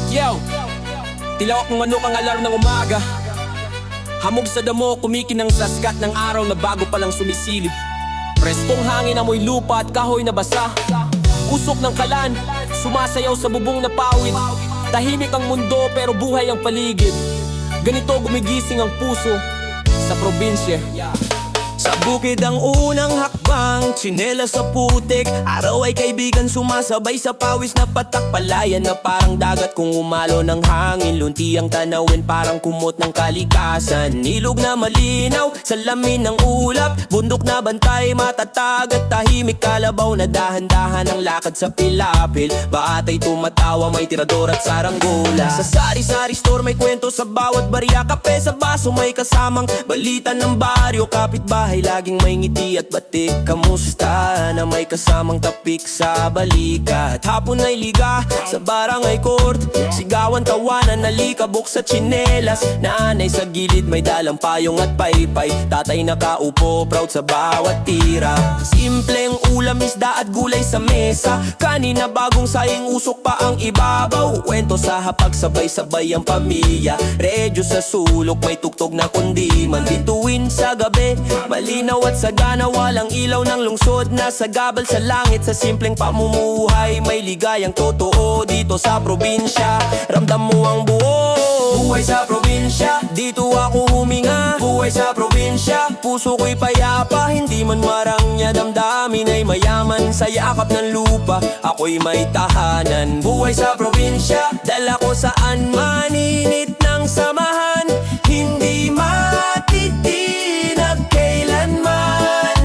Yo, tilawak ng manok ang alarm ng umaga. Hamog sa damo, kumikinang sa skat ng araw na bago palang sumisilip. Preskong hangin, amoy lupa at kahoy na basa. Usok ng kalan, sumasayaw sa bubong na pawid. Tahimik ang mundo pero buhay ang paligid. Ganito gumigising ang puso sa probinsya. Sa bukid ang unang hakbang, tsinelas sa putik. Araw ay kaibigan, sumasabay sa pawis na patak. Palayan na parang dagat kung umalo ng hangin. Lunti ang tanawin parang kumot ng kalikasan. Ilog na malinaw, salamin ng ulap. Bundok na bantay, matatag at tahimik. Kalabaw na dahan-dahan ang lakad sa pilapil. Baatay tumatawa, may tirador at saranggola. Sa sari-sari store may kwento sa bawat barya. Kape sa baso may kasamang balita ng baryo. Kapitbahay laging may ngiti at batik. Kamusta na may kasamang tapik sa balikat. Hapon ay liga sa barangay court. Sigawan, tawanan, nalikabok sa tsinelas. Nanay sa gilid may dalang payong at paypay. Tatay nakaupo, proud sa bawat tira. Simpleng ulam, isda at gulay sa mesa. Kanina bagong saing, usok pa ang ibabaw. Kwento sa hapag, sabay-sabay ang pamilya. Redyo sa sulok, may tuktok na kundiman. Bituin sa gabi, malinaw at sagana, walang ilaw ng lungsod. Nasa gabal sa langit, sa simpleng pamumuhay. May ligayang totoo dito sa probinsya. Ramdam mo ang buo. Buhay sa probinsya, dito ako huminga. Buhay sa probinsya, puso ko'y payapa. Hindi man marangya, damdamin ay mayaman. Sa yakap ng lupa, ako'y may tahanan. Buhay sa probinsya, dala ko saan man. Init ng samahan, hindi matitinag kailanman.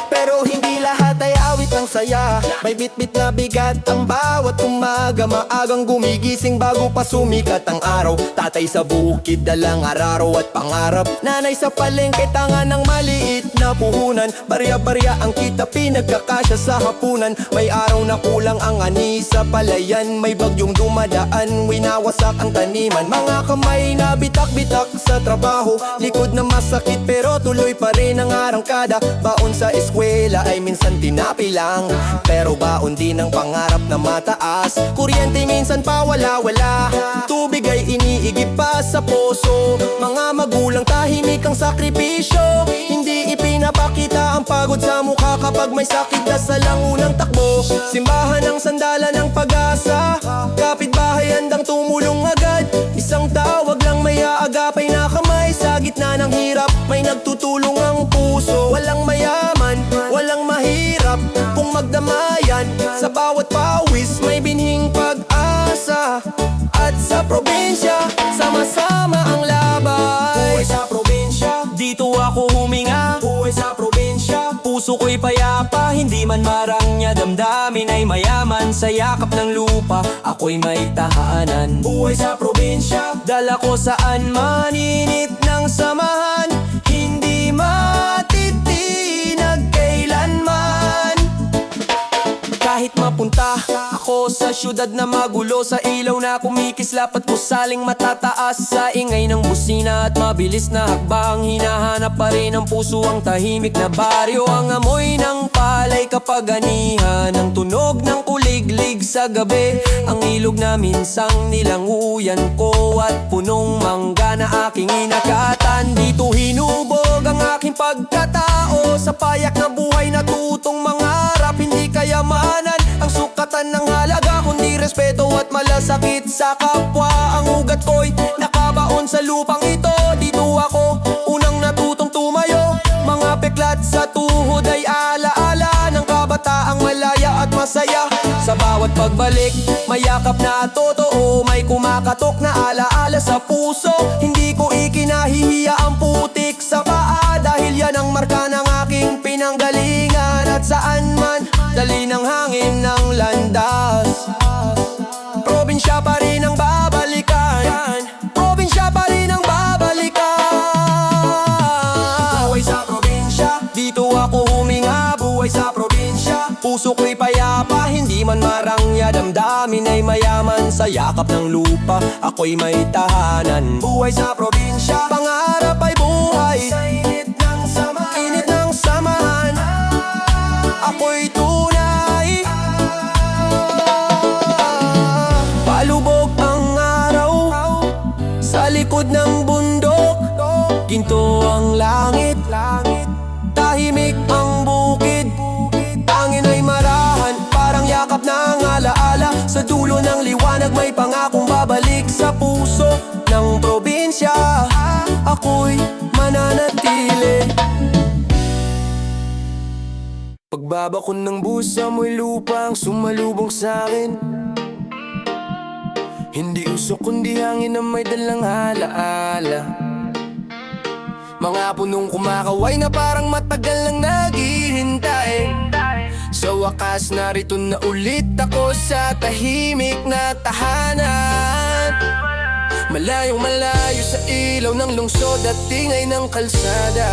Pero hindi lahat ay awit ng saya. May bitbit na bigat ang bawat umaga. Maagang gumigising bago pa sumikat ang araw. Tatay sa bukid, dalang araro at pangarap. Nanay sa palengke, tanga ng maliit na puhunan. Barya-barya ang kita, pinagkakasya sa hapunan. May araw na kulang ang ani sa palayan. May bagyong dumadaan, winawasak ang taniman. Mga kamay na bitak-bitak sa trabaho. Likod na masakit pero tuloy pa rin ang arangkada. Baon sa eskwela ay minsan tinapi lang, pero baon din ang pangarap na mataas. Kuryente minsan pa wala-wala, tubig ay iniigip pa sa poso. Mga magulang tahimik ang sakripisyo. Hindi ipinapakita ang pagod sa mukha kapag may sakit na sa langunang takbo. Simbahan ang sandalan ng pag-asa, kapitbahay handang tumulong agad. Isang tawag lang may aagapay na kamay. Sa gitna ng hirap may nagtutulong ang puso. Walang mayaman, walang mahirap kung magdamayan. Sa bawat pawis may binhing pag-asa. At sa probinsya, sama-sama ang labay. Buhay sa probinsya, dito ako huminga. Buhay sa probinsya, puso ko'y payapa. Hindi man marangya, damdamin ay mayaman. Sa yakap ng lupa, ako'y may tahanan. Buhay sa probinsya, dala ko saan man. Init ng samahan, hindi matitinag kailanman. Kahit mapunta ako sa syudad na magulo, sa ilaw na kumikislap at gusaling matataas. Sa ingay ng busina at mabilis na hakbang, hinahanap pa rin ng puso ang tahimik na baryo. Ang amoy ng palay kapag anihan, ang tunog ng kuliglig sa gabi. Ang ilog na minsang nilanguyan ko at punong mangga na aking inakatan. Dito hinubog ang aking pagkatao, sa payak na buhay natutong mangarap. Hindi kayamanan ang sukatan ng halaga, kundi respeto at malasakit sa kapwa. Ang ugat ko'y nakabaon sa lupang ito. Dito ako unang natutong tumayo. Mga peklat sa tuhod ay alaala ng kabataang malaya at masaya. Sa bawat pagbalik, mayakap na totoo. May kumakatok na alaala sa puso. Hindi ko ikinahihiya ang putik sa paa, dahil yan ang marka ng aking pinanggalingan. At saan man dali ng hangin ng landas, probinsya pa rin ang babalikan. Probinsya pa rin ang babalikan. Buhay sa probinsya, dito ako huminga. Buhay sa probinsya, puso ko'y payapa. Hindi man marangya, damdamin ay mayaman. Sa yakap ng lupa, ako'y may tahanan. Buhay sa probinsya, pangarap ay buhay. Sa init ng samahan, init ng samahan, ako'y tunay. Palubog ang likod ng bundok, ginto ang langit, tahimik ang bukid. Tangin ay marahan, parang yakap ng alaala. Sa dulo ng liwanag may pangakong babalik sa puso ng probinsya. Ako'y mananatili. Pagbabakon ng busa mo'y lupang sumalubong sa'kin. Hindi usok kundi hangin na may dalang alaala. Mga punong kumakaway na parang matagal nang naghihintay. Sa wakas narito na ulit ako sa tahimik na tahanan. Malayong malayo sa ilaw ng lungsod at tingay ng kalsada.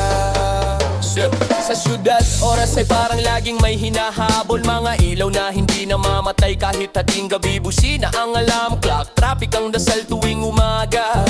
Sa syudad, oras ay parang laging may hinahabol. Mga ilaw na hindi namamatay kahit hating gabi. Busina ang alarm clock, traffic ang dasal tuwing umaga.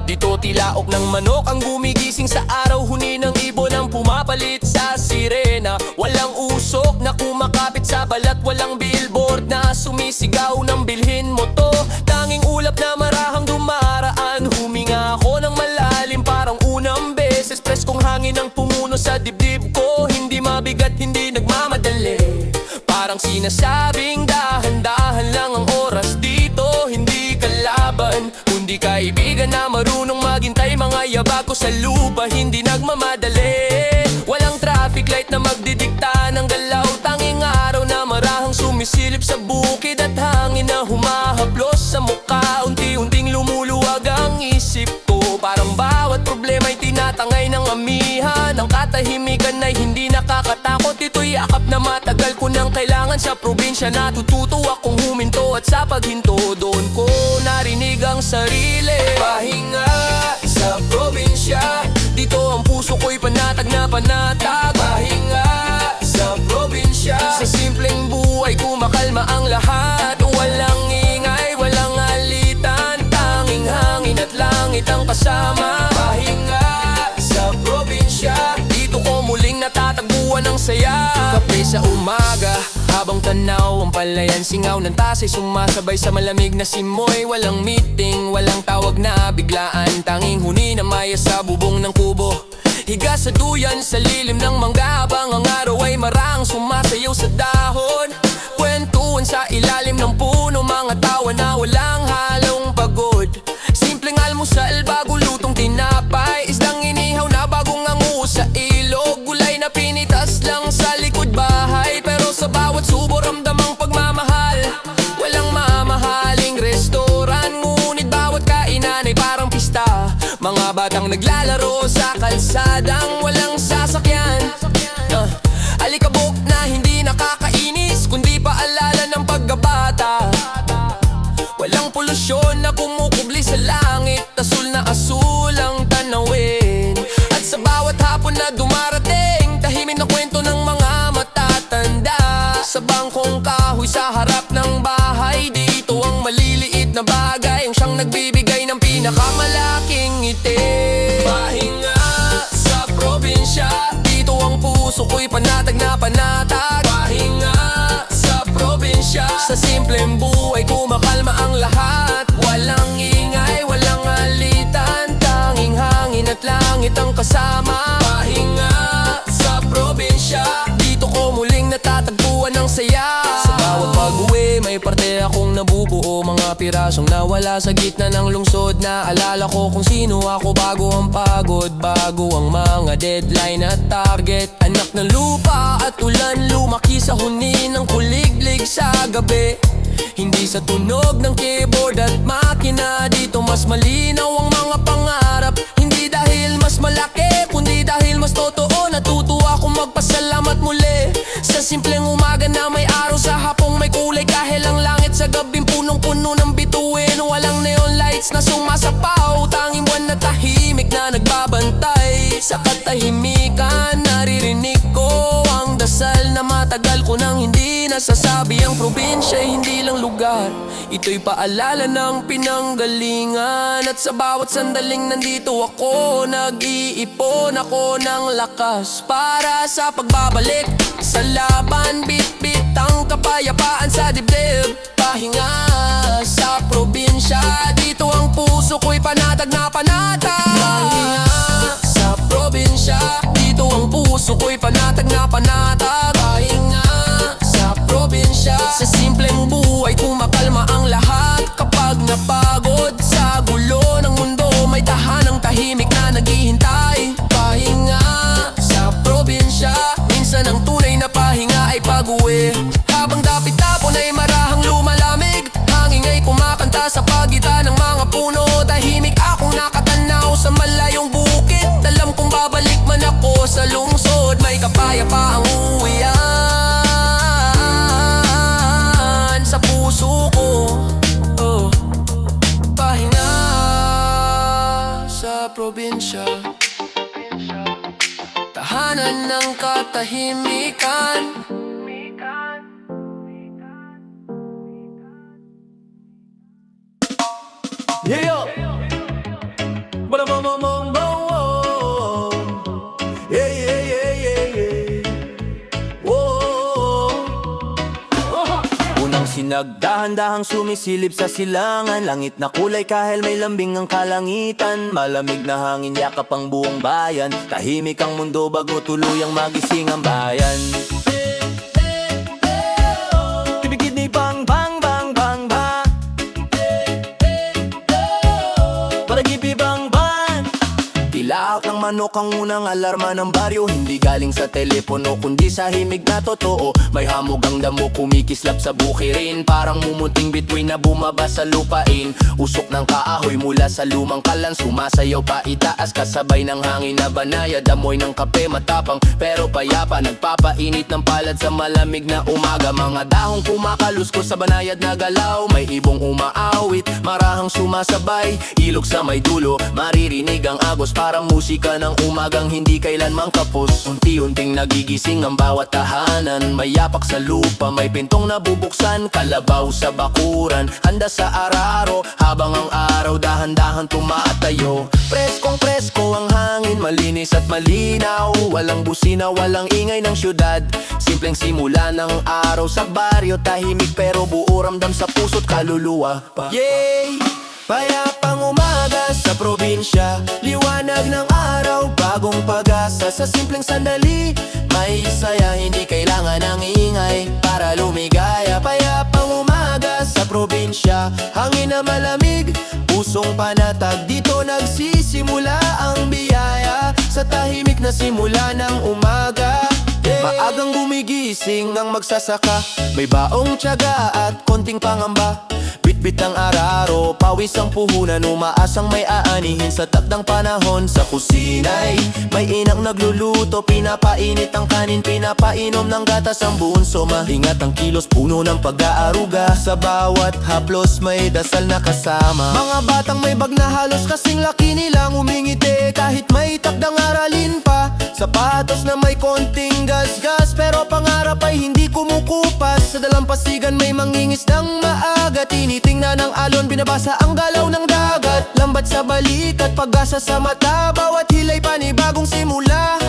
Dito tilaok ng manok ang gumigising sa araw. Huni ng ibon ang pumapalit sa sirena. Walang usok na kumakapit sa balat. Walang billboard na sumisigaw ng bilhin mo to. Tanging ulap na marahang dumaraan. Huminga ako ng malalim parang unang beses. Preskong hangin ang pumuno sa dibdib ko. Hindi mabigat, hindi nagmamadali. Parang sinasabing dahan-dahan lang ang oras dito. Hindi kalaban, kundi kaibigan na marunong maghintay. Mga yabag ko sa lupa, hindi nagmamadali. Walang traffic light na magdidikta ng galaw. Tanging araw na marahang sumisilip sa bukid. At hangin na humahaplos sa mukha. Unti-unting lumuluwag ang isip ko. Parang bawat problema'y tinatangay ng amihan. Ang katahimikan ay hindi nakakatakot. Ito'y yakap na matagal ko nang kailangan sa probinsya. Natututo akong huminto at sa paghinto doon ko narinig ang sarili. Pahinga sa probinsya, dito ang puso ko'y panatag na panatag. Pahinga sa probinsya, sa simpleng buhay kumakalma ang lahat. Walang ingay, walang alitan, tanging hangin at langit ang kasama. Pahinga sa probinsya, dito ko muling natatagpuan ang saya. Kape sa umaga, habang tanaw ang palayan. Singaw ng tasay sumasabay sa malamig na simoy. Walang meeting, walang tawag na biglaan. Tanging huni na maya sa bubong ng kubo. Higa sa duyan sa lilim ng mangga. Habang ang araw ay marang sumasayaw sa dahon. Kwentuhan sa ilalim ng puno. Mga tawa na walang halong pagod. Simpleng almusal bago lutong tinapay. Isdang inihaw na bagong angu sa ilog. Gulay na pinitas lang sa likod bahay. Pero sa bawat subo ramdam ang pagmamahal. Walang mamahaling restaurant, ngunit bawat kainan ay parang pista. Mga batang naglalaro sa kalsadang walang sasakyan. Alikabok na hindi nakakainis, kundi paalala ng pagkabata. Walang polusyon na kumukubli sa langit. Asul ang tanawin. At sa bawat hapon na dumarating, tahimik na kwento ng mga matatanda. Sa bangkong kahoy sa harap ng bahay, dito ang maliliit na bagay ang siyang nagbibigay ng pinakamalaking ngiti. Pahinga sa probinsya, dito ang puso ko'y panatag na panatag. Pahinga sa probinsya, sa simpleng buhay kumakalma ang lahat. Walang ingay, walang alitan, tanging hangin at langit ang kasama. Pahinga sa probinsya, dito ko muling natatagpuan ang saya. Sa bawat pag-uwi may parte akong nabubuo. Mga pirasong nawala sa gitna ng lungsod. Naalala ko kung sino ako bago ang pagod, bago ang mga deadline at target. Anak ng lupa at ulan, lumaki sa huni ng kuliglig sa gabi. Hindi sa tunog ng keyboard at makina, dito mas malinaw ang mga pangarap. Hindi dahil mas malaki, kundi dahil mas totoo. Natutuwa akong magpasalamat muli sa simpleng umaga na may araw, sa hapong may kulay. Kahit ang langit sa gabing punong-puno ng bituin. Walang neon lights na sumasapaw, tanging buwan na tahimik na nagbabantay. Sa katahimikan naririnig ko ang dasal na matagal ko nang hindi nasasabi. Ang probinsya hindi lang lugar, ito'y paalala ng pinanggalingan. At sa bawat sandaling nandito ako, nag-iipon ako ng lakas para sa pagbabalik sa laban. Bit-bit ang kapayapaan sa dibdib. Pahinga sa probinsya, dito ang puso puso ko'y panatag na panatag. Pahinga sa probinsya, dito ang puso ko'y panatag na panatag. Pahinga sa probinsya, sa simpleng buhay kumakalma ang lahat. Kapag napagod sa gulo ng mundo, may tahanang tahimik na naghihintay. Pahinga sa probinsya, minsan ang tunay na pahinga ay pag-uwi. Habang dapit-tapon ay marahang lumalamig, hangin ay kumakanta sa pagitan ng mga puno. Tahimik akong nakatanaw sa malayong bukid. Alam kong babalik man ako sa lungsod, may kapayapaang uwian sa puso ko. Oh. Pahinga sa probinsya, tahanan ng katahimikan. Yeah, yo. Ba-da-bum-bum-bum-bum. Yeah, yeah, yeah, yeah, yeah. Whoa. Unang sinag, dahan-dahang sumisilip sa silangan. Langit na kulay kahel may lambing ang kalangitan. Malamig na hangin yakap ang buong bayan. Tahimik ang mundo bago tuluyang magising ang bayan. Tibigid ni bang bang bang bang bang. Paragipi bang bang. Tilaak ng manok ang unang alarma ng baryo. Hindi galing sa telepono kundi sa himig na totoo. May hamog ang damo kumikislap sa bukirin. Parang mumuting bituin na bumaba sa lupain. Usok ng kaahoy mula sa lumang kalan, sumasayaw pa itaas kasabay ng hangin na banayad. Amoy ng kape matapang pero payapa, nagpapainit ng palad sa malamig na umaga. Mga dahong kumakalusko sa banayad na galaw. May ibong umaawit, marahang sumasabay. Ilog sa may dulo, maririnig ang agos. Parang musika ng umagang hindi kailanmang kapos. Unti-unting nagigising ang bawat tahanan. May yapak sa lupa, may pintong nabubuksan. Kalabaw sa bakuran, handa sa araro. Habang ang araw dahan-dahan tumatayo. Preskong presko ang hangin, malinis at malinaw. Walang busina, walang ingay ng syudad. Simpleng simula ng araw sa baryo. Tahimik pero buo ramdam sa puso't kaluluwa pa. Yay! Payapang umaga sa probinsya, liwanag ng araw, bagong pag-asa. Sa simpleng sandali, may saya, hindi kailangan ng ingay para lumigaya. Payapang umaga sa probinsya, hangin na malamig, pusong panatag. Dito nagsisimula ang biyaya, sa tahimik na simula ng umaga. Maagang gumigising ang magsasaka, may baong tiyaga at konting pangamba. Bitbit ang araro, pawis ang puhunan, umaasang may aanihin sa takdang panahon. Sa kusinay, may inang nagluluto, pinapainit ang kanin, pinapainom ng gatas ang bunso. Maingat ang kilos, puno ng pag-aaruga, sa bawat haplos may dasal na kasama. Mga batang may bag na halos kasing laki nilang umingiti, kahit may takdang aralin pa. Sapatos na may konting gas-gas, pero pangarap ay hindi kumukupas. Sa dalampasigan may mangingisdang maaga, tinitingnan ng alon, binabasa ang galaw ng dagat. Lambat sa balikat, pag-asa sa mata, bawat hilay panibagong simula.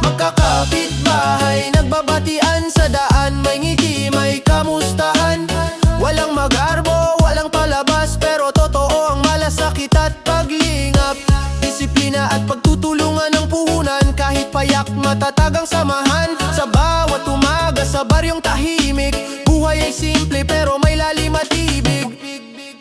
Magkakapit bahay, nagbabatian sa daan, may ngiti, may kamustahan. Walang magarbo, walang palabas, pero totoo ang malasakit at paglingap. Disiplina at pagtutulungan ng puhunan, kahit payak matatag ang samahan. Sa bawat umaga sa baryong tahimik, buhay ay simple pero may lalim at ibig.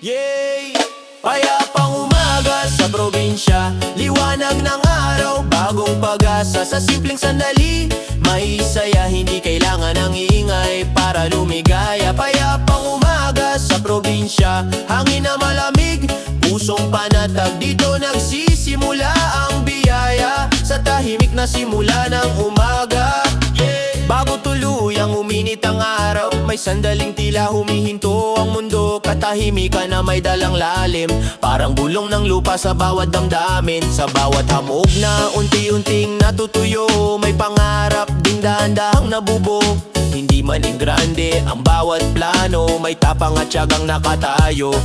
Yay! Payapang umaga sa probinsya, liwanag ng araw, bagong pag-asa. Sa simpleng sandali, may saya, hindi kailangan ng ingay para lumigaya. Payapang umaga sa probinsya, hangin na malamig, pusong panatag. Dito nagsisimula ang biyaya, sa tahimik na simula ng umaga. Bago tuluyang uminit ang araw, may sandaling tila humihinto ang mundo. Katahimikan na may dalang lalim, parang bulong ng lupa sa bawat damdamin. Sa bawat hamog na unti-unting natutuyo, may pangarap ding dahan-dahang nabubo. Hindi maning grande ang bawat plano, may tapang at tiyagang nakatayo.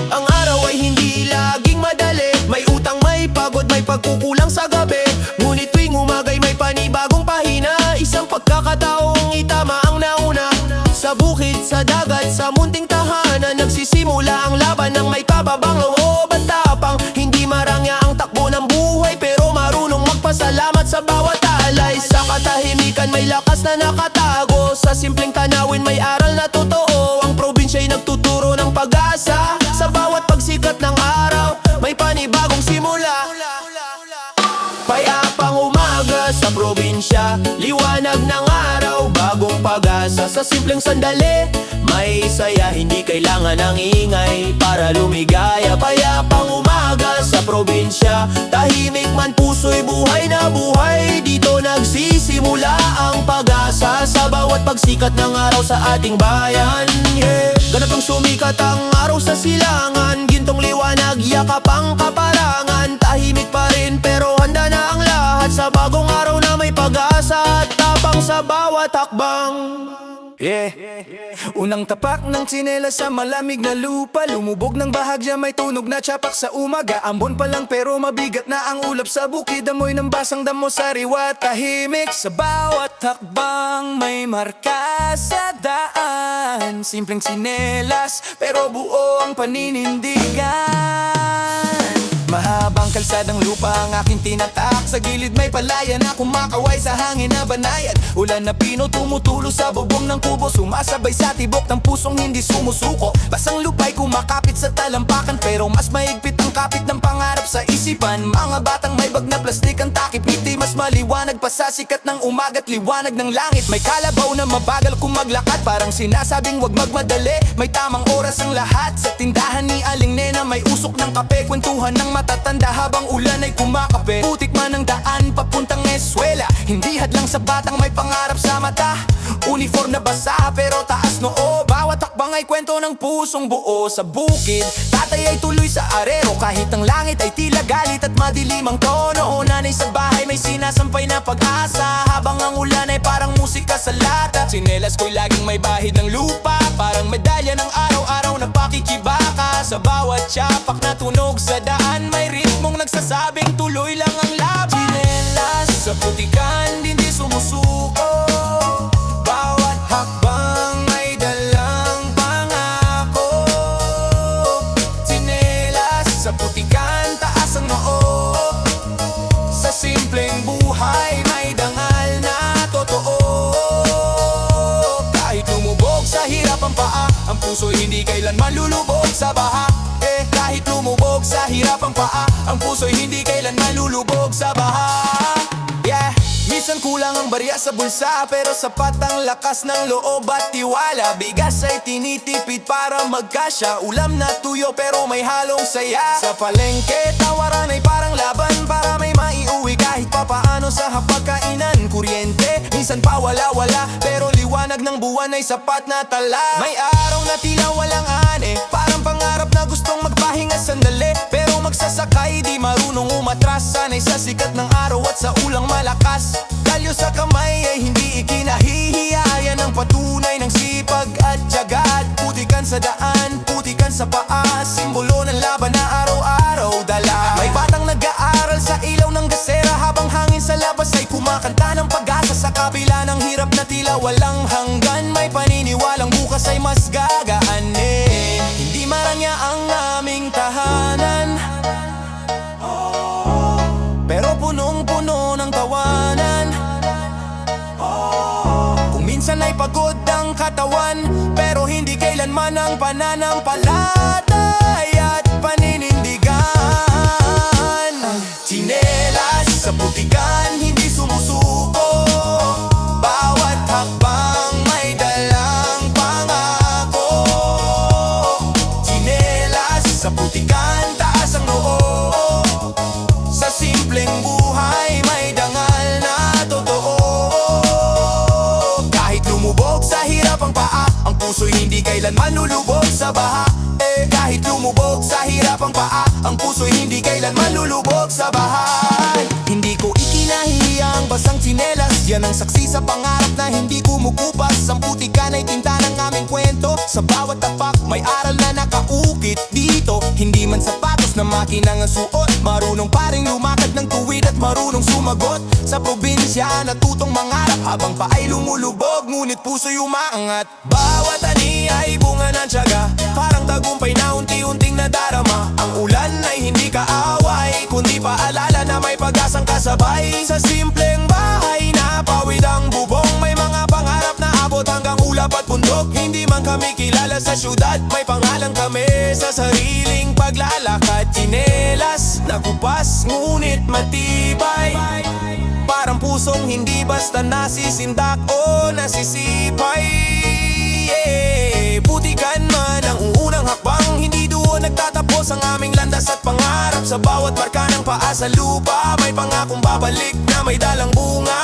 Ang araw ay hindi laging madali, may utang, may pagod, may pagkukulang sa gabi. Ngunit tuwing umagay may panibagong pahina, isang pagkakataong itama ang nauna. Sa bukid, sa dagat, sa munting tahanan, nagsisimula ang laban ng may pababang loob at pag-asa. Sa bawat pagsikat ng araw, may panibagong simula. Payapang umaga sa probinsya, liwanag ng araw, bagong pag-asa. Sa simpleng sandali, may saya, hindi kailangan ng ingay para lumigaya. Payapang umaga sa probinsya, tahimik man puso'y buhay na buhay. Dito nagsisimula ang pag-asa sa bawat pagsikat ng araw sa ating bayan. Ganap ang sumikat ang araw sa silangan, gintong liwanag, yakap ang kaparangan. Tahimik pa rin pero handa na ang lahat sa bagong araw na may pag-asa at tapang sa bawat hakbang. Unang tapak ng tsinelas sa malamig na lupa, lumubog ng bahagya, may tunog na tsapak sa umaga. Ambon pa lang pero mabigat na ang ulap sa bukid. Amoy ng basang damo sa riwa, tahimik sa bawat hakbang, may marka sa daan. Simpleng tsinelas pero buo ang paninindigan. Mahabang kalsadang lupa ang aking tinatak. Sa gilid may palayan na kumakaway sa hangin na banayad. Ulan na pino tumutulo sa bubong ng kubo, sumasabay sa tibok ng pusong hindi sumusuko. Basang lupa'y kumakapit sa talampakan, pero mas mahigpit ang kapit ng pangarap sa isipan. Mga batang may bag na plastik ang takip, ngiti mas maliwanag pa sa sikat ng umaga't liwanag ng langit. May kalabaw na mabagal kung maglakad, parang sinasabing wag magmadali. May tamang oras ang lahat sa tindahan ni Aling Nena. May usok ng kape, kwentuhan ng matatanda habang ulan ay kumakapit. Putik man ang daan papuntang eskwela, hindi hadlang sa batang may pangarap sa mata. Uniform na basa pero taas noo, bawat hakbang ay kwento ng pusong buo. Sa bukid, tatay ay tuloy sa arero, kahit ang langit ay tila galit at madilim ang tono. Nanay sa bahay may sinasampay na pag-asa, habang ang ulan ay parang musika sa lata. Sinelas ko'y laging may bahid ng lupa, parang medalya ng araw-araw na pakikibaka. Sa bawat tsapak na tunog sa daan, may ritmong nagsasabing tuloy lang ang laban. Sinelas sa putikan, hindi sumusuko, bawat hakbang may dalang pangako. Sinelas sa putikan, taas ang noo, sa simpleng buhay may dangal na totoo. Kahit lumubog sa hirap ang paa, ang puso hindi kailanman lulubog sa baha. Kahit lumubog sa hirap ang paa, ang puso'y hindi kailanman lulubog sa baha. Minsan kulang ang barya sa bulsa, pero sapat ang lakas ng loob at tiwala. Bigas ay tinitipid para magkasya, ulam na tuyo pero may halong saya. Sa palengke, tawaran ay parang laban para may maiuwi kahit papaano sa hapagkainan. Kuryente, minsan pa wala-wala, pero liwanag ng buwan ay sapat na tala. May araw na tila walang ane, parang pangarap na gustong magpahinga sandali, pero magsasakay di marunong umatras. Sanay sa sikat ng araw at sa ulang malakas. Kalyo sa kamay ay hindi ikinahihiya, yan ang patunay ng sipag at tiyaga. At putikan sa daan, putikan sa paa, simbolo ng laban na araw-araw dala. May batang nag-aaral sa ilaw ng gasera, habang hangin sa labas ay kumakanta ng pag-asa. Sa kabila ng hirap na tila walang hanggan, may paniniwalang bukas ay mas gagaan. Hindi maranya ang aming tahanan, pero punong-puno ng tawanan. Kung minsan ay pagod ang katawan, pero hindi kailanman ang pananampalatay at paninindigan. Tsinelas sa putikan, hindi sumusuko, bawat hakbang may dalang pangako. Tsinelas sa putikan, taas ang noo, sa simpleng buhay may dangal na totoo. Kahit lumubog sa hirap ang paa, ang puso'y hindi kailanman lulubog sa baha. Kahit lumubog sa hirap ang paa, ang puso'y hindi kailanman lulubog sa baha. Hindi ko ikinahihiya ang basang tsinelas, yan ang saksi sa pangarap na hindi kumukupas. Ang putikan ay tinta ng aming kwento, sa bawat tapak may aral na nakaukit dito. Hindi man sapatos na makinang ang suot, marunong pa ring lumakad ng tuwid at marunong sumagot. Sa probinsya natutong mangarap, habang pa ay lumulubog, ngunit puso'y umaangat. Bawat ani ay bunga ng tiyaga, parang tagumpay na unti-unting nadarama. Ang ulan ay hindi kaaway, kundi paalala na may pag-asang kasabay. Sa simpleng bahay na pawid ang bubong, may mga pangarap na abot hanggang ulap at bundok. Hindi man kami kilala sa syudad, may pangalan kami sa sariling paglalakad. Tsinelas na kupas, ngunit matibay, parang pusong hindi basta nasisindak o nasisipay. Putikan man ang unang hakbang, hindi doon nagtatapos ang aming landas at pangarap. Sa bawat marka ng paa sa lupa, may pangakong babalik na may dalang bunga.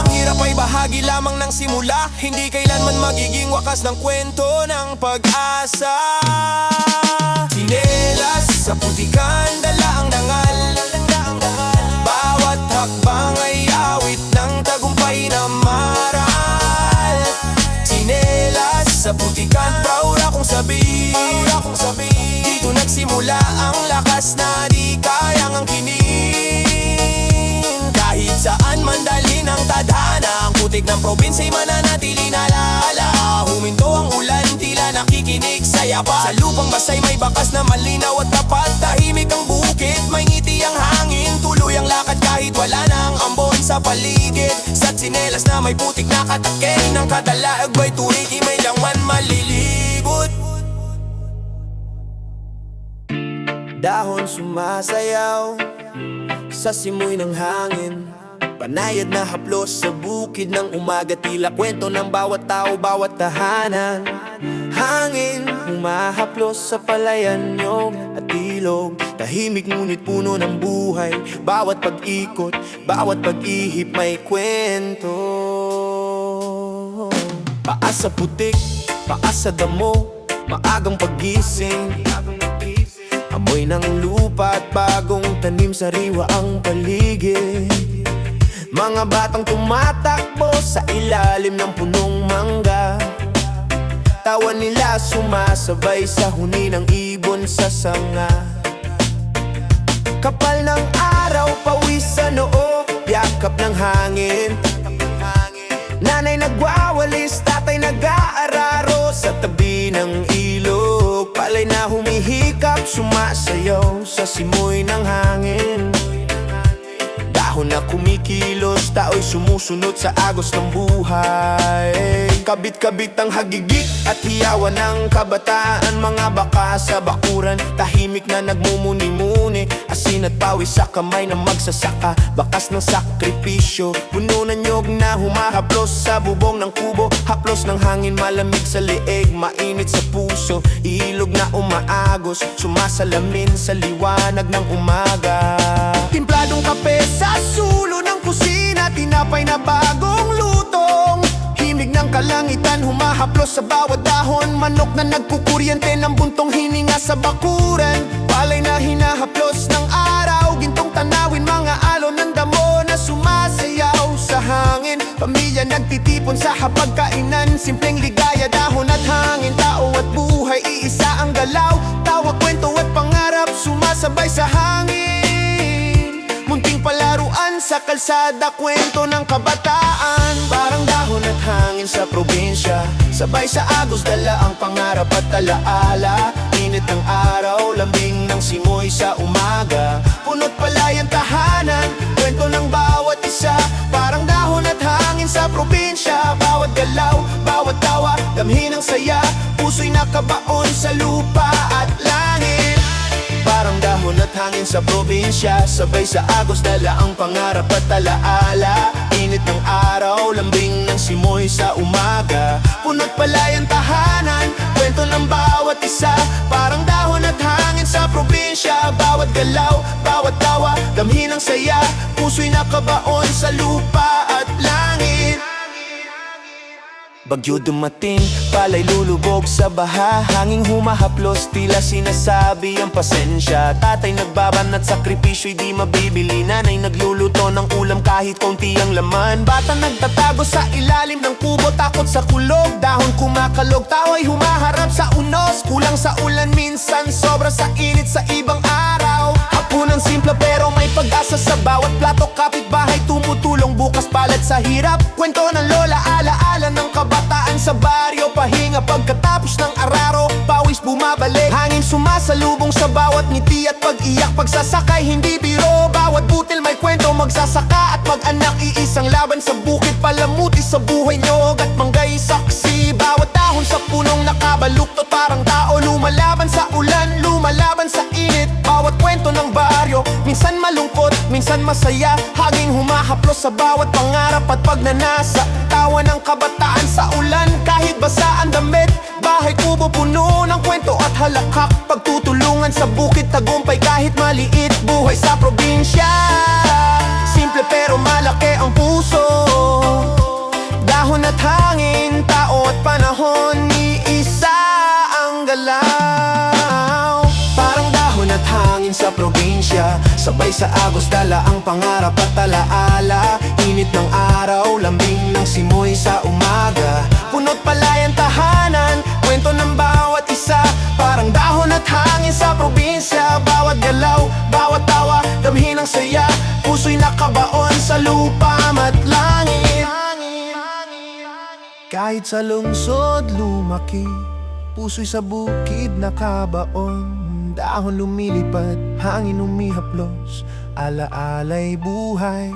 Ang hirap ay bahagi lamang ng simula, hindi kailanman magiging wakas ng kwento ng pag-asa. Tsinelas sa putikan, dala ang dangal. Bawat hakbang ay awit ng tagumpay na maral. Tsinelas sa putikan, proud akong sabihin, dito nagsimula ang lakas na di kayang angkinin. Kahit saan man dalhin ang tadhana, ang putik ng probinsya'y mananatili na lala. Huminto ang ulan, tila nakikinig sa yapa. Sa lupang basay may bakas na malinaw at tapat. Tahimik ang bukid, may ngiti ang hangin. Tuloy ang lakad kahit wala nang ambon sa paligid. Sa tsinelas na may putik na katakay, ng kadalaag ba'y tuwid, may langman malilibot. Dahon sumasayaw sa simoy ng hangin, panayad na haplos sa bukid ng umaga. Tila kwento ng bawat tao, bawat tahanan. Hangin humahaplos sa palayan, nyog at ilog. Tahimik ngunit puno ng buhay. Bawat pag-ikot, bawat pag-ihip may kwento. Paas sa putik, paas sa damo, maagang pagising. Amoy ng lupa at bagong tanim, sariwa ang paligid. Mga batang tumatakbo sa ilalim ng punong mangga. Tawa nila sumasabay sa huni ng ibon sa sanga. Kapal ng araw, pawis sa noo, yakap ng hangin. Nanay nagwawalis, tatay nag-aararo sa tabi ng ilog. Palay na humihikap, sumasayaw sa simoy ng hangin. Dahon na kumikilos, tao'y sumusunod sa agos ng buhay. Kabit-kabit ang hagigik at hiyawan ng kabataan. Mga baka sa bakuran, tahimik na nagmumuni-muni. Asin at pawis sa kamay na magsasaka, bakas ng sakripisyo. Puno ng nyog na humahaplos sa bubong ng kubo. Haplos ng hangin, malamig sa leeg, mainit sa puso. Ilog na umaagos, sumasalamin sa liwanag ng umaga. Timpladong kape sa sulo ng kusina, tinapay na bagong lutong. Himig ng kalangitan, humahaplos sa bawat dahon. Manok na nagkukuryente ng buntong hininga sa bakuran. Palay na hinahaplos ng araw, gintong tanawin, mga alon ng damo na sumasayaw sa hangin. Pamilya nagtitipon sa hapagkainan, simpleng ligaya, dahon at hangin. Tao at buhay, iisa ang galaw. Tawa, kwento at pangarap, sumasabay sa hangin. Munting palaruan sa kalsada, kwento ng kabataan. Parang dahon at hangin sa probinsya, sabay sa agos, dala ang pangarap at alaala. Init ng araw, lambing ng simoy sa umaga. Puno't palayan tahanan, kwento ng bawat isa. Parang dahon at hangin sa probinsya, bawat galaw, bawat tawa, damhin ng saya. Puso'y nakabaon sa lupa at langit. Parang dahon at hangin sa probinsya, sabay sa agos, dala ang pangarap at alaala. Init ng araw, lambing ng simoy sa umaga. Puno't palayan tahanan, kwento ng bawat isa. Parang dahon at hangin sa probinsya, bawat galaw, bawat tawa, damhin ng saya. Puso'y nakabaon sa lupa at langit. Bagyo dumating, palay lulubog sa baha. Hanging humahaplos, tila sinasabi ang pasensya. Tatay nagbabanat, sakripisyo'y di mabibili. Nanay nagluluto ng ulam kahit konti ang laman. Bata nagtatago sa ilalim ng kubo, takot sa kulog. Dahon kumakalog, tao'y humaharap sa unos. Kulang sa ulan minsan, sobra sa init sa ibang araw. Hapunan simple pero may pag-asa sa bawat plato. Kapitbahay tumutulong, bukas palad sa hirap. Kwento ng lola, alaala ng kabataan sa baryo. Pahinga pagkatapos ng araro, pawis bumabalik. Hangin sumasalubong sa bawat ngiti at pag-iyak. Pagsasakay hindi biro, bawat butil may kwento. Magsasaka at mag-anak, iisang laban sa bukid. Palamuti sa buhay, nyog at manggay saksi. bawat dahon sa punong nakabaluktot. Parang tao lumalaban sa ulan, lumalaban sa init. Bawat kwento ng baryo, minsan malungkot, minsan masaya. Hanging humahaplos sa bawat pangarap at pagnanasa. Tawa ng kabataan sa ulan, kahit basa ang damit. Bahay kubo puno ng kwento at halakhak. Pagtutulungan sa bukid tagumpay kahit maliit. Buhay sa probinsya, simple pero malaki ang puso. Dahon at hangin, tao at panahon, iisa ang galaw. Parang dahon at hangin sa probinsya, sabay sa agos dala ang pangarap at alaala. Init ng araw, lambing ng simoy sa umaga. Puno't palayan tahanan, kwento ng bawat isa. Parang dahon at hangin sa probinsya, bawat galaw, bawat tawa, damhin ng saya. Puso'y nakabaon sa lupa at langit. Kahit sa lungsod lumaki, puso'y sa bukid nakabaon. Dahon lumilipad, hangin umihaplos, alaala'y buhay.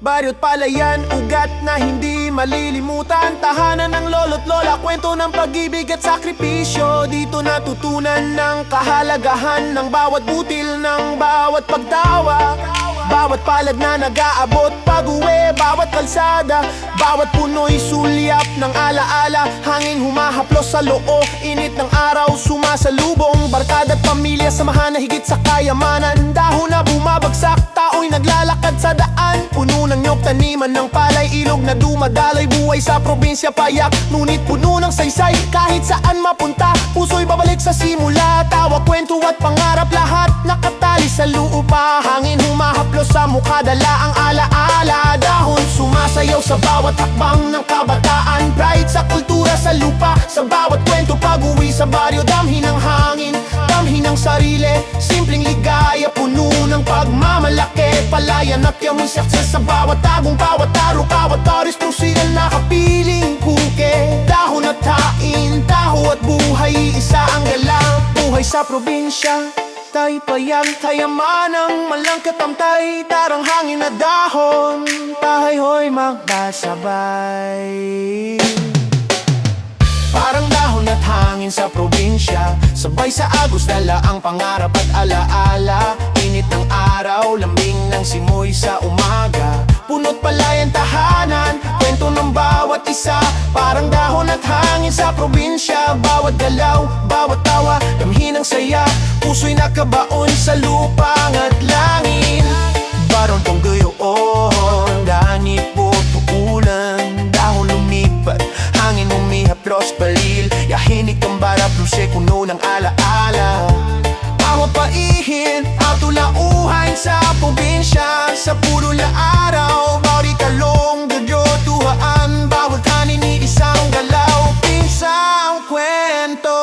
Baryo't palayan, ugat na hindi malilimutan. Tahanan ng lolo't lola, kwento ng pag-ibig at sakripisyo. Dito natutunan ng kahalagahan ng bawat butil, ng bawat pagtawa. Bawat palad na nag-aabot pag-uwi, bawat kalsada, bawat puno'y sulyap ng alaala. Hangin humahaplos sa loo, init ng araw sumasalubong. Barkada at pamilya, samahan na higit sa kayamanan. Dahon na bumabagsak, tao'y naglalakad sa daan. Puno ng nyog, taniman ng palay, ilog na dumadaloy. Buhay sa probinsya payak, ngunit puno ng saysay. Kahit saan mapunta, puso'y babalik sa simula. Tawa, kwento at pangarap, lahat nakatali sa lupa. Hangin humahaplos sa mukha, dala ang alaala. Dahon sumasayaw sa bawat hakbang ng kabataan. Pride sa kultura sa lupa, sa bawat kwento pag-uwi sa baryo. Damhin ng hangin, damhin ng sarili. Simpleng ligaya, puno ng pagmamalaki. Palayan at yamoy success sa bawat tagong, bawat taro, bawat oras. Pusigal nakapiling kuke. Dahon at hain, taho at buhay, isa ang galang. Buhay sa probinsya, tay payag, tayamanang malangkat ang tay. Tarang hangin na dahon, tahay ho'y magkasabay. Parang dahon at hangin sa probinsya, sabay sa agos dala ang pangarap at alaala. Init ng araw, lambing ng simoy sa umaga. Puno't palayan tahanan, kwento ng bawat isa. Parang dahon at hangin sa probinsya, bawat galaw, bawat tawa, damhin ng saya. Puso'y nakabaon sa lupa at langit. Baron kong gayoon, danit po tuulan. Dahon lumipat, hangin umihaplos palil. Yahinik ang bara, plusye kuno ng alaala. Bawat paihin, atulauhan sa probinsya. Sa puro na araw, bawat ikalong gadyo tuhaan. Bawat hanin ni isang galaw, isang kwento.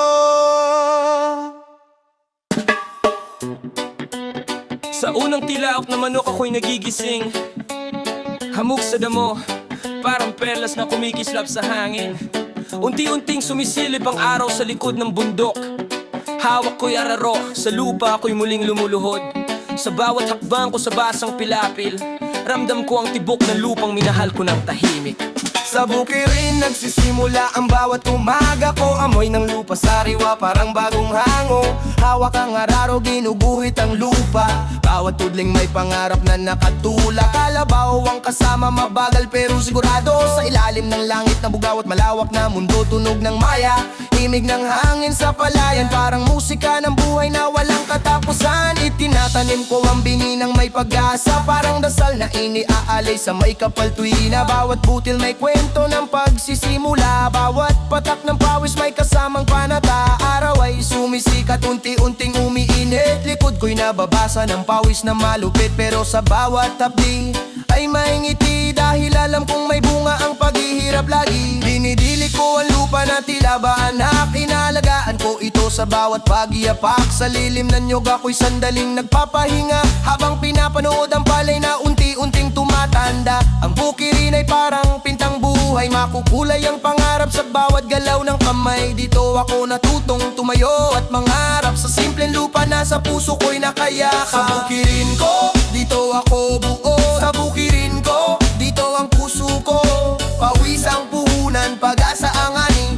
Sa unang tilaok na manok ako'y nagigising. Hamog sa damo, parang perlas na kumikislap sa hangin. Unti-unting sumisilip ang araw sa likod ng bundok. Hawak ko'y araro, sa lupa ako'y muling lumuluhod. Sa bawat hakbang ko sa basang pilapil, ramdam ko ang tibok ng lupang minahal ko ng tahimik. Sa bukirin nagsisimula ang bawat umaga ko. Amoy ng lupa sariwa, parang bagong hango. Hawak ang araro, ginuguhit ang lupa. Bawat tudling may pangarap na nakatulak. Kalabaw ang kasama, mabagal pero sigurado. Sa ilalim ng langit na bugaw at malawak na mundo, tunog ng maya. Himig ng hangin sa palayan, parang musika ng buhay na walang katapusan. Itinatanim ko ang bini ng may pag-asa, parang dasal na iniaalay sa may kapal tuwina. Bawat butil may kwento ng pagsisimula, bawat patak ng pawis may kasamang panata. Araw ay sumisikat, unti-unting umiinit. Likod ko'y nababasa ng pawis na malupit, pero sa bawat hapdi ay may ngiti. Dahil alam kong may bunga ang paghihirap lagi. Dinidili ko ang lupa na tila ba anak. Inalagaan ko ito sa bawat pag-iyapak. Sa lilim ng nyog ako'y sandaling nagpapahinga, habang pinapanood ang palay na unti-unting tumatanda. Ang bukirin ay parang pintang buhay, makukulay ang pangarap sa bawat galaw ng kamay. Dito ako natutong tumayo at mangarap sa simpleng lupa na sa puso ko'y nakayakap. Sa bukirin ko, dito ako buo. Sa bukirin ko, dito ang puso ko. Pawis ang puhunan, pag-asa ang aning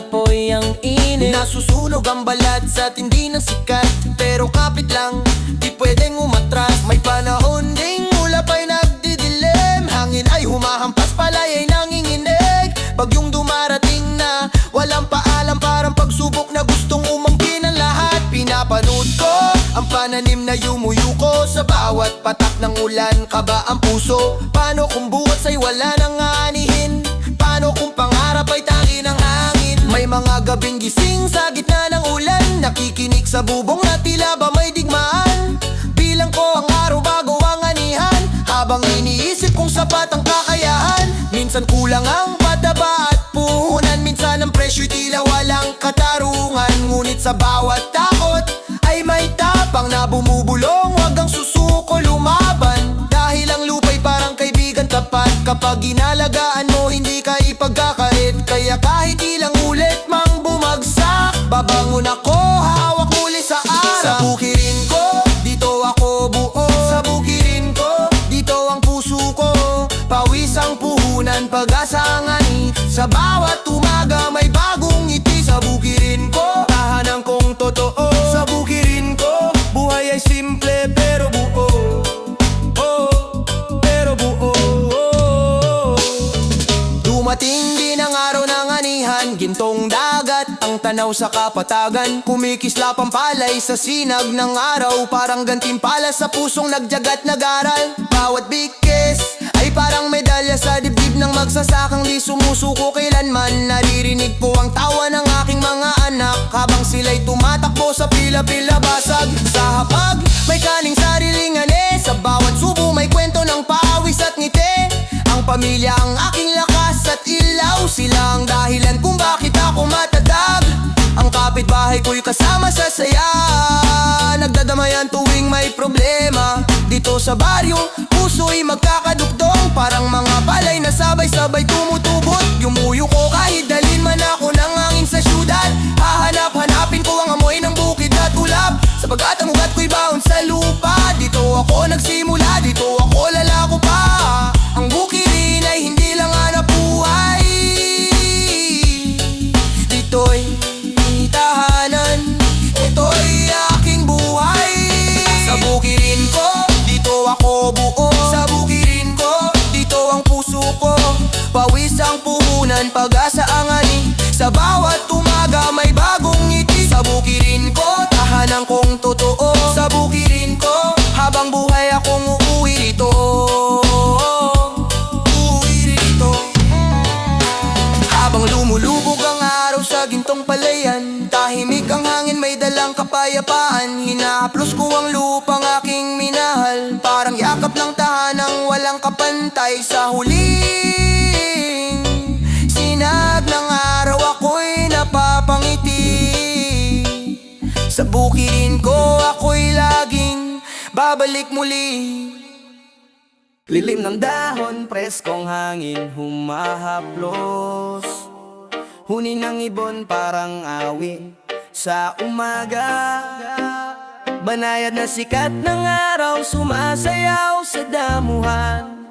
apoy ang init. Nasusunog ang balat sa tindi ng sikat, pero kapit lang, di pwedeng umatras. May panahon ding ulap ay nagdidilim, hangin ay humahampas, palay ay nanginginig. Bagyong dumarating na walang paalam, parang pagsubok na gustong umangkin ang lahat. Pinapanood ko ang pananim na yumuyuko sa bawat patak ng ulan. Kaba ang puso, paano kung bukas ay wala nang aanihin? Paano kung pangarap ay tangi ng hangin? May mga gabing gising sa gitna ng ulan, nakikinig sa bubong na tila ba may digmaan. Bilang ko ang araw bago ang anihan, habang iniisip kung sapat ang kakayahan. Minsan kulang ang pataba at puhunan, minsan ang presyo'y tila walang katarungan. Ngunit sa bawat takot ay may tapang na bumubulong, wag ang susuko lumaban. Dahil ang lupa'y parang kaibigan tapat, kapag inalagaan mo hindi ka ipagkakait. Kaya kahit ilang ulit mang bumagsak, babangon ako, hawak muli sa araw. Sa bukirin ko, dito ako buo. Sa bukirin ko, dito ang puso ko. Pawis ang puhunan, pag-asa ang ani. Sa bawat umaga may bagong ngiti. Sa bukirin ko, tahanan kong totoo. Sa bukirin ko, buhay ay simple pero buo. Pero buo. Dumating din ang araw ng anihan, gintong dagat ang tanaw sa kapatagan. Kumikislap ang palay sa sinag ng araw, parang gantimpala sa pusong nagjagat nag-aral. Bawat bigkis ay parang medalya sa dibdib ng magsasakang di sumusuko kailanman. Naririnig ko ang tawa ng aking mga anak habang sila'y tumatakbo sa pila-pila basag. Sa hapag may kaning sariling ani, sa bawat subo may kwento ng pawis at ngiti. Ang pamilya ang aking lakas at ilaw, sila ang dahilan kung bakit ako matatag. Ang kapitbahay ko'y kasama sa saya, nagdadamayan tuwing may problema. Dito sa baryo, puso'y magkakadukdong, parang mga palay na sabay-sabay tumutubot. Yumuyo ko kahit dalhin man ako ng hangin sa syudad. Hahanap-hanapin ko ang amoy ng bukid na tulap, sapagat ang ugat ko'y baon sa lupa. Dito ako nagsimula, dito ako lalako pa. Ang bukirin ay hindi lang hanap buhay, dito'y tahanan, ito'y aking buhay. Sa bukirin ko, dito ako buo. Sa bukirin ko, dito ang puso ko. Pawis ang puhunan, pag-asa ang ani. Sa bawat umaga may bagong ngiti. Sa bukirin ko, tahanan kong totoo. Sa bukirin ko, habang buhay akong uuwi rito. Habang lumulubog ang araw sa gintong palayan, tahimik ang hangin, may dalang kapayapaan. Hinahaplos ko ang lupang aking minahal, parang yakap ng tahanang walang kapantay. Sa huling sinag ng araw ako'y napapangiti. Sa bukirin ko ako'y laging babalik muli. Lilim ng dahon, preskong hangin humahaplos. Huni ng ibon parang awit sa umaga. Banayad na sikat ng araw, sumasayaw sa damuhan.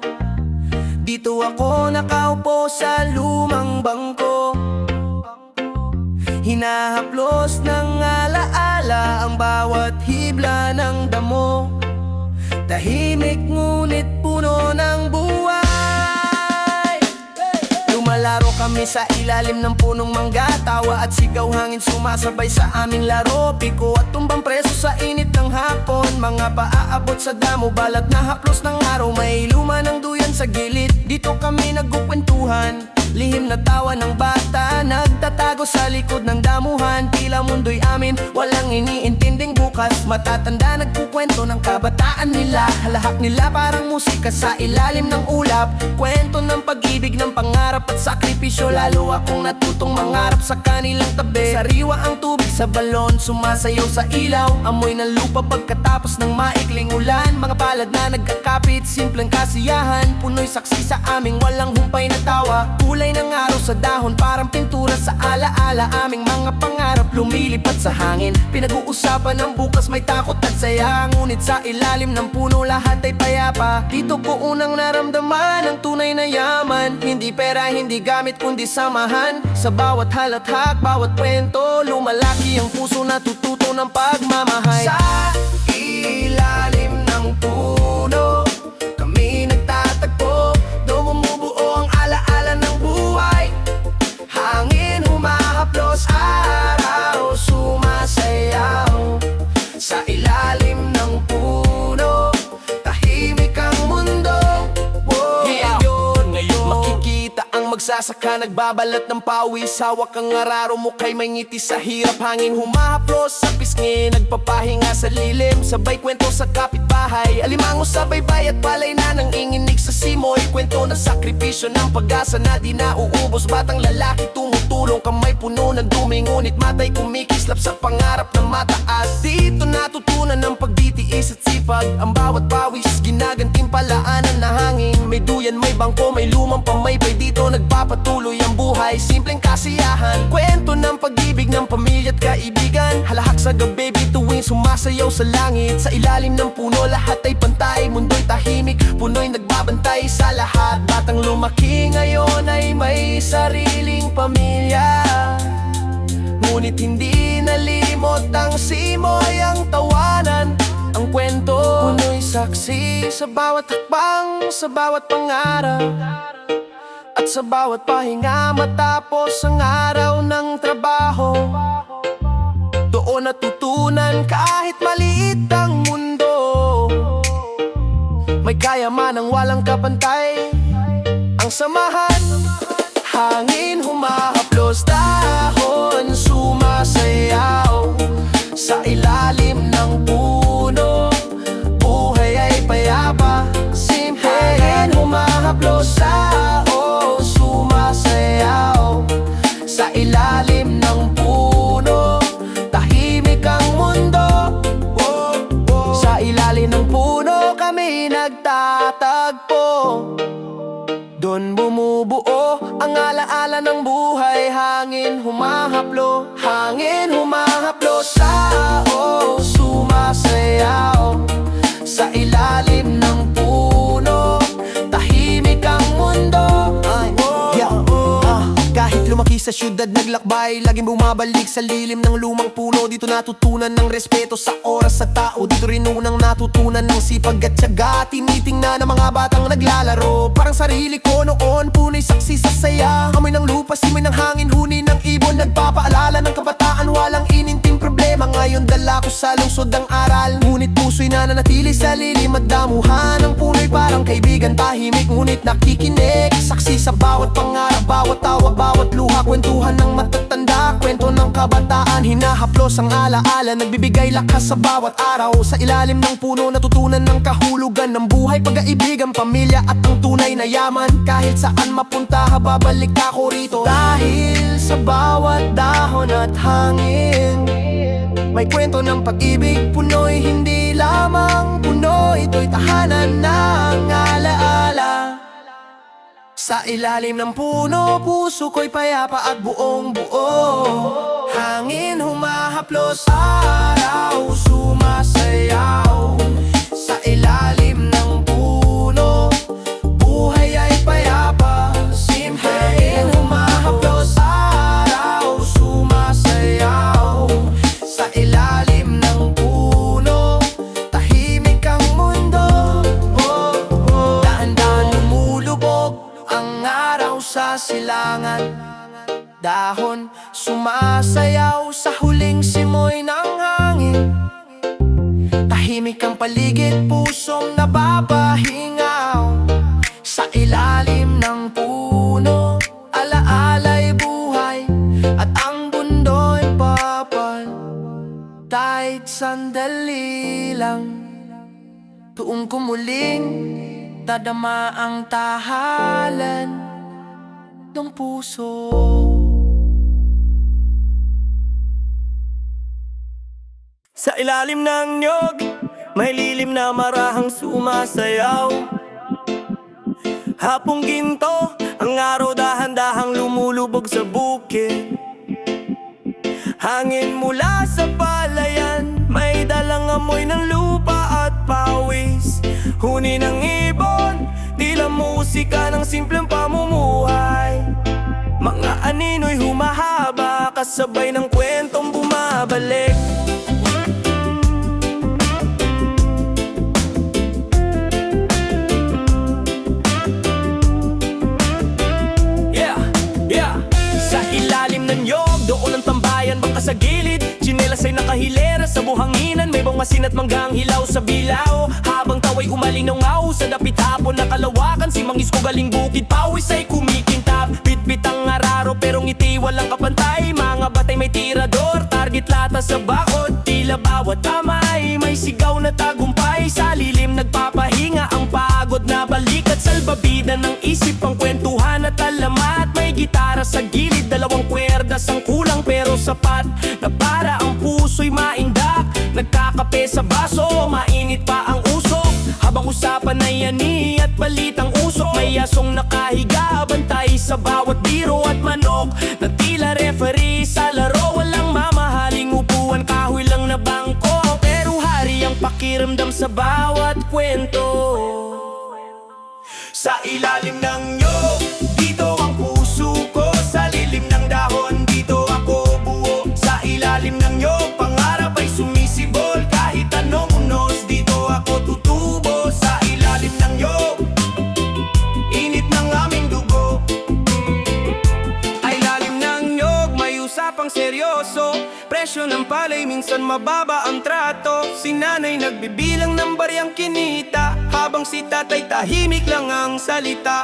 Dito ako nakaupo sa lumang bangko, hinahaplos ng alaala ang bawat hibla ng damo. Tahimik ngunit puno ng buhay. Lumalaro kami sa ilalim ng punong mangga, tawa at sigaw hangin sumasabay sa aming laro. Piko at tumbang preso sa init ng hapon, mga paaabot sa damo, balat na haplos ng araw. May luma ng duyan sa gilid, dito kami nagkukwentuhan. Lihim na tawa ng bata, nagtatago sa likod ng damuhan. Tila mundo'y amin, walang iniintinding bukas. Matatanda nagkukwento ng kabataan nila, halahak nila parang musika sa ilalim ng ulap. Kwento ng pag-ibig, ng pangarap at sakripisyo. Lalo akong natutong mangarap sa kanilang tabi. Sariwa ang tubig sa balon, sumasayaw sa ilaw. Amoy ng lupa pagkatapos ng maikling ulan. Mga palad na nagkakapit, simpleng kasiyahan. Puno'y saksi sa aming walang humpay na tawa. Kulay kulay ng araw sa dahon, parang pintura sa alaala. Aming mga pangarap lumilipat sa hangin. Pinag-uusapan ng bukas, may takot at saya. Ngunit sa ilalim ng puno lahat ay payapa. Dito ko unang naramdaman ang tunay na yaman. Hindi pera, hindi gamit, kundi samahan. Sa bawat halathak, bawat kwento, lumalaki ang puso, natututo ng pagmamahal. Sa ilalim ng puno kami nagtatagpo, doon bumubuo ang alaala ng buhay. Hangin humahaplos, araw sumasayaw. Sa ilalim ng puno, tahimik ang mundo. Ngayon, makikita ang magsasaka, nagbabalat ng pawis. Hawak ang araro mo kay may ngiti sa hirap. Hangin humahaplos sa pisngi, nagpapahinga sa lilim. Sabay kwento sa kapitbahay, alimango sa baybay at palay na nang inginig sa simoy. Kwento ng sakripisyo ng pag-asa na di nauubos. Batang lalaki tumutulong, kamay puno ng dumi, ngunit matay kumikislap sa pangarap ng mataas. Dito natutunan ng pagtitiis at sipag. Ang bawat pawis ginagantimpalaan na hangin. May duyan, may bangko, may lumang pamaypay. Dito nagpapatuloy ang buhay, simpleng kasiyahan. Kwento ng pag-ibig ng pamilya at kaibigan. Halahak sa gabi, bituin sumasayaw sa langit. Sa ilalim ng puno lahat ay pantay, mundo'y tahimik, puno'y nagbabantay sa lahat. Batang lumaki ngayon ay may sariling pamilya, ngunit hindi nalimot ang simoy, ang tawanan. Ang kwento puno'y saksi sa bawat hakbang, sa bawat pangarap, at sa bawat pahinga matapos ang araw ng trabaho. Doon natutunan kahit maliit ang mundo, may kayamanang walang kapantay. Ang samahan, hangin humahaplos, dahon sumasayaw. Sa ilalim ng puno, buhay ay payapa, simple. Hangin humahaplos, dahon sumasayaw. Sa ilalim ng puno, tahimik ang mundo. Sa ilalim ng puno kami nagtatagpo, doon bumubuo ang alaala ng buhay. Hangin humahaplo, hangin humahaplo, sao sumasayaw. Sa ilalim ng puno, tahimik ang mundo. Kahit lumaki sa syudad, naglakbay, laging bumabalik sa lilim ng lumang puno. Dito natutunan ng respeto sa oras sa tao. Dito rin unang natutunan ng sipag at tiyaga. Tinitingnan ng mga batang naglalaro, parang sarili ko noon, puno'y saksi sa saya. Amoy ng lupa, simoy ng hangin, huni ng ibon, nagpapaalala ng kabataan, walang ininting problema. Ngayon dala ko sa lungsod ang aral, ngunit puso'y nananatili sa lilim at damuhan. Ang puno'y parang kaibigan, tahimik ngunit nakikinig. Saksi sa bawat pangarap, bawat tawag, bawat luha. Kwentuhan ng matatanda, kwento ng kabataan. Hinahaplos ang alaala, nagbibigay lakas sa bawat araw. Sa ilalim ng puno natutunan ng kahulugan ng buhay, pag-aibigan, pamilya at ang tunay na yaman. Kahit saan mapunta, babalik ako rito. Dahil sa bawat dahon at hangin, may kwento ng pag-ibig, puno'y hindi lamang puno. Ito'y tahanan ng alaala. Sa ilalim ng puno, puso ko'y payapa at buong buo. Hangin humahaplos, araw sumasayaw. Sa ilalim ng puno, buhay ay payapa, simple. Hangin humahaplos, araw sumasayaw. Sa ilalim ng puno, tahimik ang mundo. Dahan-dahan lumulubog ang araw sa silangan. Dahon sumasayaw sa huling simoy ng hangin. Tahimik ang paligid, pusong nababahingaw. Sa ilalim ng puno, alaala'y buhay, at ang bundo'y papantay. Sandali lang, tuong kumuling dadama ang tahalan ng puso. Sa ilalim ng niyog, may lilim na marahang sumasayaw. Hapong ginto, ang araw dahan-dahang lumulubog sa bukid. Hangin mula sa palayan, may dalang amoy ng lupa at pawis. Huni ng ibon, tila musika ng simpleng pamumuhay. Mga anino'y humahaba, kasabay ng kwentong bumabalik. Sa ilalim ng niyog, doon ang tambayan, bangka sa gilid. Tsinelas ay nakahilera sa buhanginan, may bangmasin at manggang hilaw sa bilaw. Habang tawa'y umalingaw sa dapit hapon na kalawakan, si mangis ko galing bukid, pawis ay kumikintab. Bitbit ang araro pero ngiti walang kapantay. Mga batay may tirador, target lata sa bakod. Tila bawat kamay may sigaw na tagumpay. Sa lilim nagpapahinga ang pagod na balikat. Salbabida ng isip ang kwentuhan at alamat. May gitara sa gilid, dalawang kwerdas ang kulang pero sapat na para ang puso'y maindak. Nagkakape sa baso, mainit pa ang usok. Habang usapan ay yani at balitang usok. May asong nakahiga, bantay sa bawat biro at manok na tila referee sa laro. Walang mamahaling upuan, kahoy lang na bangko, pero hari ang pakiramdam sa bawat kwento. Sa ilalim ng niyog, dito ang puso ko. Sa lilim ng dahon, dito ako buo. Sa ilalim ng niyog, pangarap ay sumisibol. Kahit anong unos, dito ako tutubo. Sa ilalim ng niyog, init ng aming dugo. Ay lalim ng niyog, may usapang seryoso. Presyo ng palay, minsan mababa ang trato. Si nanay nagbibilang ng baryang kinita, habang si tatay tahimik lang ang salita.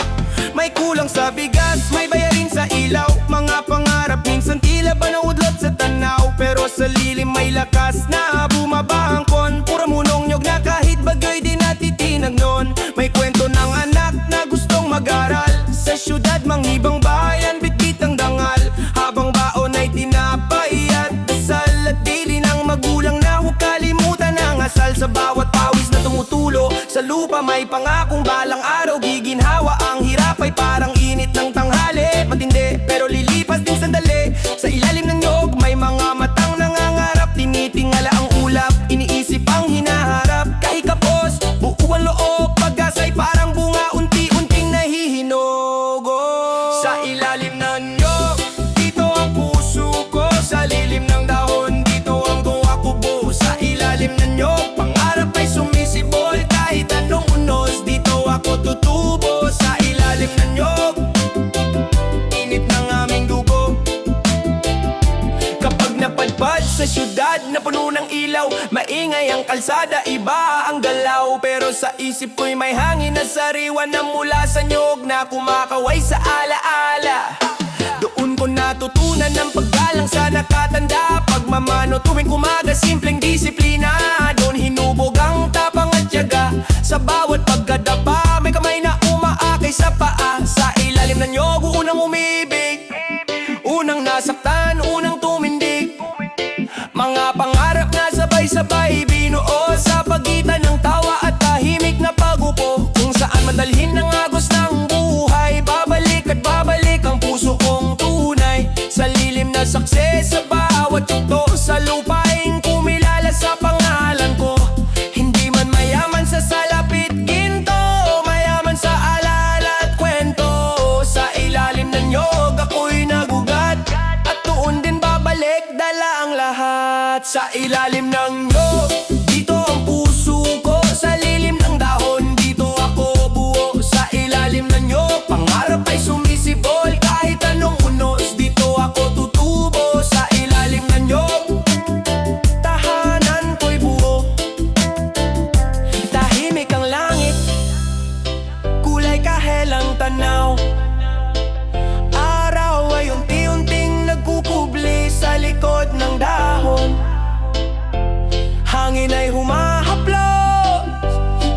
May kulang sa bigas, may bayarin sa ilaw. Mga pangarap minsan tila ba naudlot sa tanaw. Pero sa lilim may lakas na bumabangkon. Pura munong nyog na kahit bagay di natitinag nun. May kwento ng anak na gustong mag-aral. Sa syudad manghibang bayan, bitbit ang dangal. Habang baon ay tinapay at dasal. At dili ng magulang na huwag kalimutan ang asal. Sa bawat pawis na tumutulo sa lupa may pangakong balang araw giginhawa. Ang hirap ay parang init ng tanghali, matindi pero lilipas din sandali. Sa ilalim ng nyog may mga matang nangangarap. Tinitingala ang ulap, iniisip ang hinaharap. Kahikapos, buo ang loob, pag-asa'y parang bunga unti-unting nahihinog. Sa ilalim ng nyog, dito ang puso ko. Sa lilim ng dahon, dito ang tuwa ko buo. Sa ilalim ng nyog, pangarap ay sumisibol. Kahit anong unos, dito ako tutubo. Sa ilalim ng nyog, init ng aming dugo. Kapag napadpad sa syudad na puno ng ilaw, maingay ang kalsada, iba ang galaw. Pero sa isip ko'y may hangin na sariwa na mula sa nyog na kumakaway sa alaala. Doon ko natutunan ng paggalang sa nakatanda. Pagmamano tuwing kumaga, simpleng disiplina. Doon hinubog ang tapang at tiyaga. Sa bawat pagkadapa, may kamay na umaakay sa paa. Sa ilalim ng nyog, unang umibig, unang nasaktan, unang tumindig. Mga pangarap na sabay-sabay binuo sa pagitan ng tawa at tahimik na pagupo. Kung saan madalhin ng agos ng buhay, babalik at babalik ang puso kong tunay. Sa lilim na sakse sa bawat yugto, sa lupaing kumilala sa pangalan ko. Hindi man mayaman sa salapit ginto, mayaman sa alala at kwento. Sa ilalim ng nyog ako'y nagugat, at doon din babalik, dala ang lahat. Sa ilalim ng nyog, dito ang puso ko. Sa lilim ng dahon, dito ako buo. Sa ilalim ng nyog, pangarap ay sumisibol. Kahit anong unos, dito ako tutubo. Sa ilalim ng nyog, tahanan ko'y buo. Tahimik ang langit, kulay kahelang tanaw. Araw ay unti-unting nagkukubli sa likod ng dahon. Hangin ay humahaplos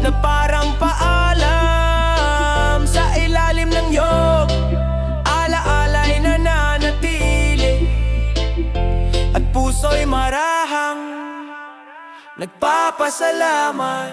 na parang paalam. Sa ilalim ng nyog, ala-ala'y nananatili, at puso'y marahang nagpapasalamat.